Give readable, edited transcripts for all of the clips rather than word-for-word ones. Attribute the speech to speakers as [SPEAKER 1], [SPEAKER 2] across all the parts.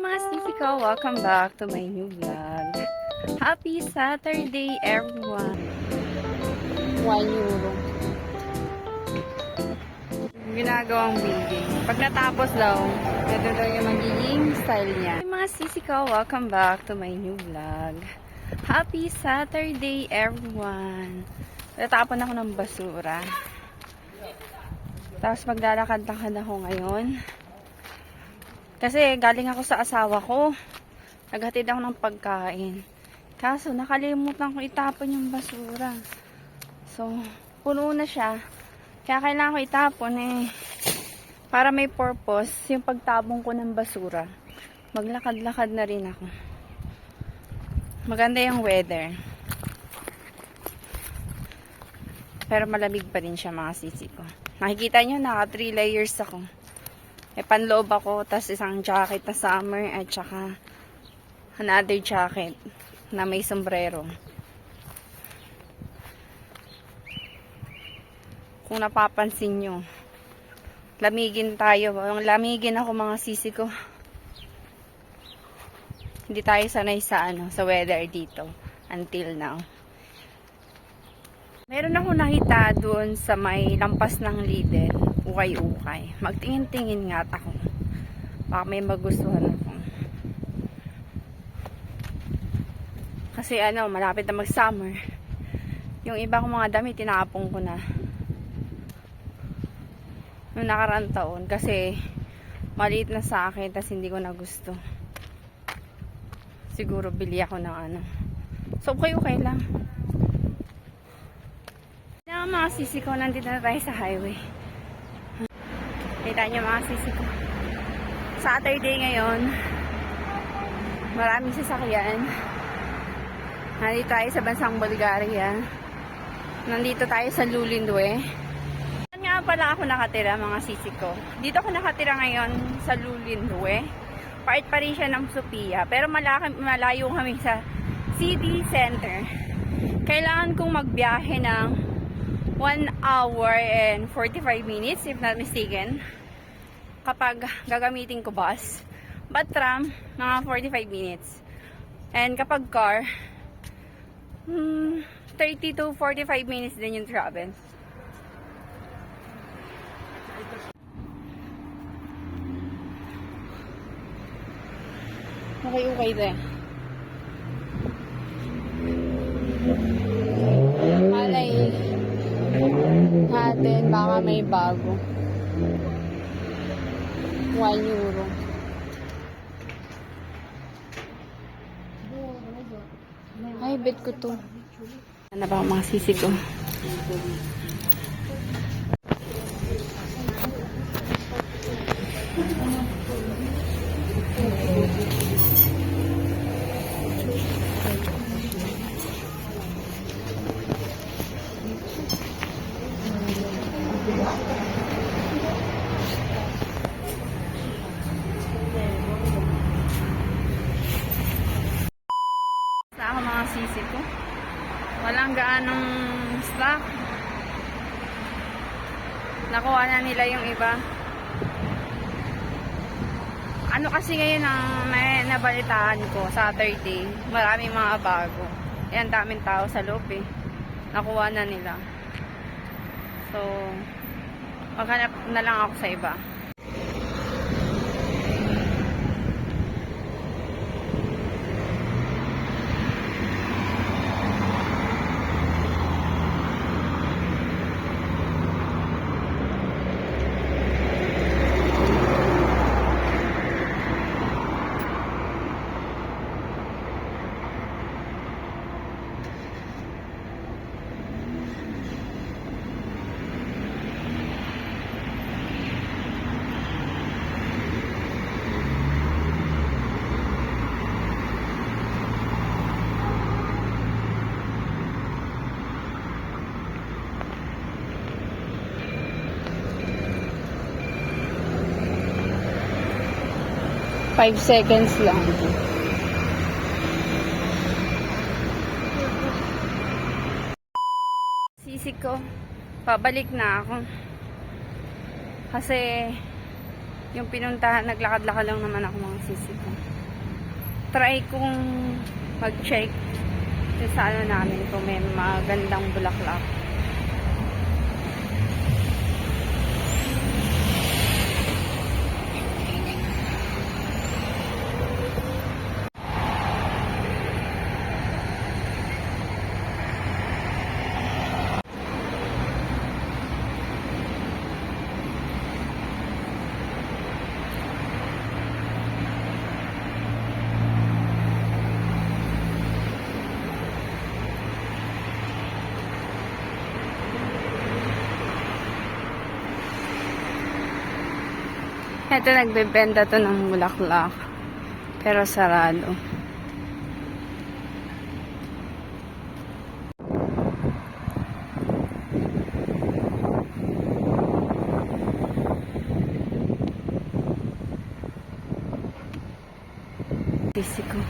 [SPEAKER 1] Mga sisi ko, welcome back to my new vlog. Happy Saturday everyone! 1 euro. Ginagawang building. Pag natapos daw, ito daw yung magiging style niya. Mga sisi ko, welcome back to my new vlog. Happy Saturday everyone! Natapon ako ng basura. Tapos maglalakad-lakad ako ngayon. Kasi galing ako sa asawa ko. Naghatid ako ng pagkain. Kaso nakalimutan ko itapon yung basura. So, puno na siya. Kaya kailangan ko itapon para may purpose yung pagtabong ko ng basura. Maglakad-lakad na rin ako. Maganda yung weather. Pero malamig pa rin siya mga sisi ko. Nakikita nyo, naka 3 layers ako. May panloob ako, tas isang jacket na summer at saka another jacket na may sombrero. Kung napapansin nyo, lamigin tayo. Lamigin ako mga sisi ko. Hindi tayo sanay sa weather dito until now. Meron ako nakita doon sa may lampas ng Lidl. Ukay-ukay. Magtingin-tingin nga ako. Baka may magustuhan ako. Kasi malapit na mag-summer. Yung iba kong mga damit, tinapong ko na. Noong nakaraang taon. Kasi, maliit na sa akin, tas hindi ko na gusto. Siguro, bili ako ng So, okay lang. Mga sisi ko, nandito na tayo sa highway. Kita nyo mga sisi ko. Saturday ngayon. Maraming sasakyan. Nandito tayo sa bansang Bulgaria. Nandito tayo sa Lulindwe. Saan nga pala ako nakatira mga sisi ko? Dito ako nakatira ngayon sa Lulindwe. Part pa rin siya ng Sofia. Pero malayo kami sa city center. Kailangan kong magbiyahe ng 1 hour and 45 minutes if not mistaken kapag gagamitin ko bus. But tram, mga 45 minutes. And kapag car, 30 to 45 minutes din yung travel. Okay din. Malay natin, baka may bago. 1 euro. Ay, bet ko to. Ano ba ang mga sisi ko? Ako mga sisi ko. Walang gaanong stock. Nakuha na nila yung iba. Kasi ngayon ang nabalitaan ko, Saturday, maraming mga bago. Ayan, daming tao sa loob Nakuha na nila. So, maghanap na lang ako sa iba. Five seconds lang. Sisi ko, pabalik na ako. Kasi yung pinuntahan, naglakad-lakad lang naman ako mga sisi ko. try kong mag-check sa ano namin kung may magandang bulaklak. Ito, nagbebenta to ng bulaklak. Pero sarado. Sisi ko.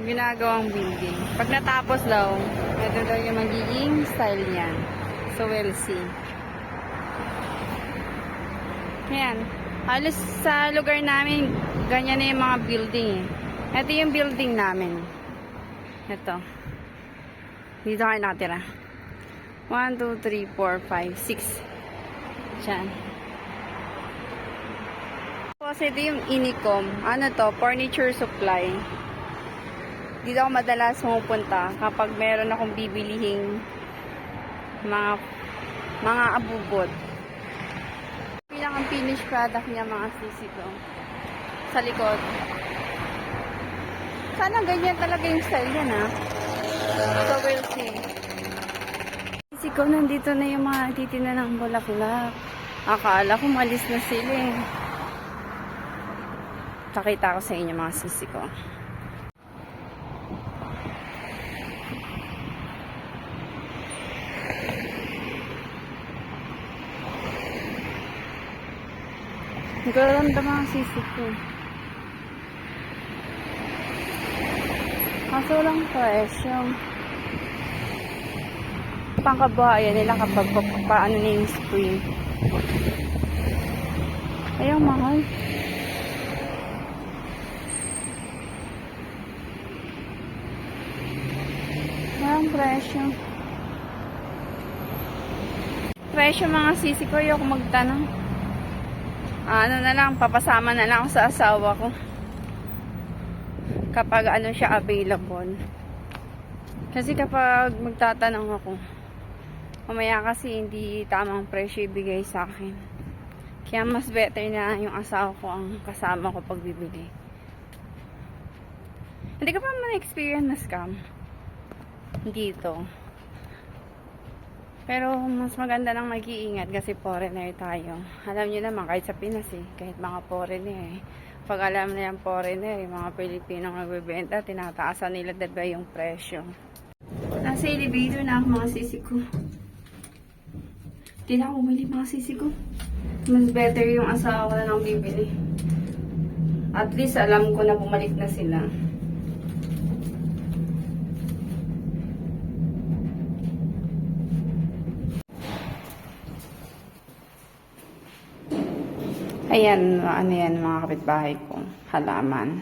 [SPEAKER 1] Ginagawang building. Pag natapos daw, ito daw yung magiging style niyan. So, we'll see. Ayan. Halos sa lugar namin, ganyan na yung mga building eh. Ito yung building namin. Ito. Dito kayo nakatira. 1, 2, 3, 4, 5, 6. Diyan. Tapos ito yung Inicom. Ano to? Furniture supply. Dito ako madalas pumupunta kapag meron akong bibilihing mga abubot. Pinakang finished product niya mga sisi ko. Sa likod. Sana ganyan talaga yung style yan ha. So we'll see. Sisi ko, nandito na yung mga titina ng bulaklak. Akala ko malis na sila eh. Pakita ko sa inyo mga sisi ko. Ganda mga sisi ko. Kaso lang presyo. Pangkabuhayan nila kapag paano na yung spring. Ayaw mahal. Walang presyo. Presyo mga sisi ko. Ayoko magtanong. Ano na lang, papasama na lang ako sa asawa ko kapag ano siya available. Kasi kapag magtatanong ako, mamaya kasi hindi tamang presyo ibigay sa akin. Kaya mas better na yung asawa ko ang kasama ko pag bibili. Hindi ka pa na-experience na scam dito. Pero mas maganda nang mag-iingat kasi foreigner tayo. Alam nyo naman, kahit sa Pinas eh, kahit mga foreigner eh. Pag alam na yung foreigner, yung mga Pilipino nagbebenta, tinataasan nila diba yung presyo. Nasa elevator na ako mga sisi ko. Hindi na ako bumili mga sisi ko. Mas better yung asawa ko na nang bibili. At least alam ko na bumalik na sila. Ayan, ano yan mga kapitbahay ko, halaman.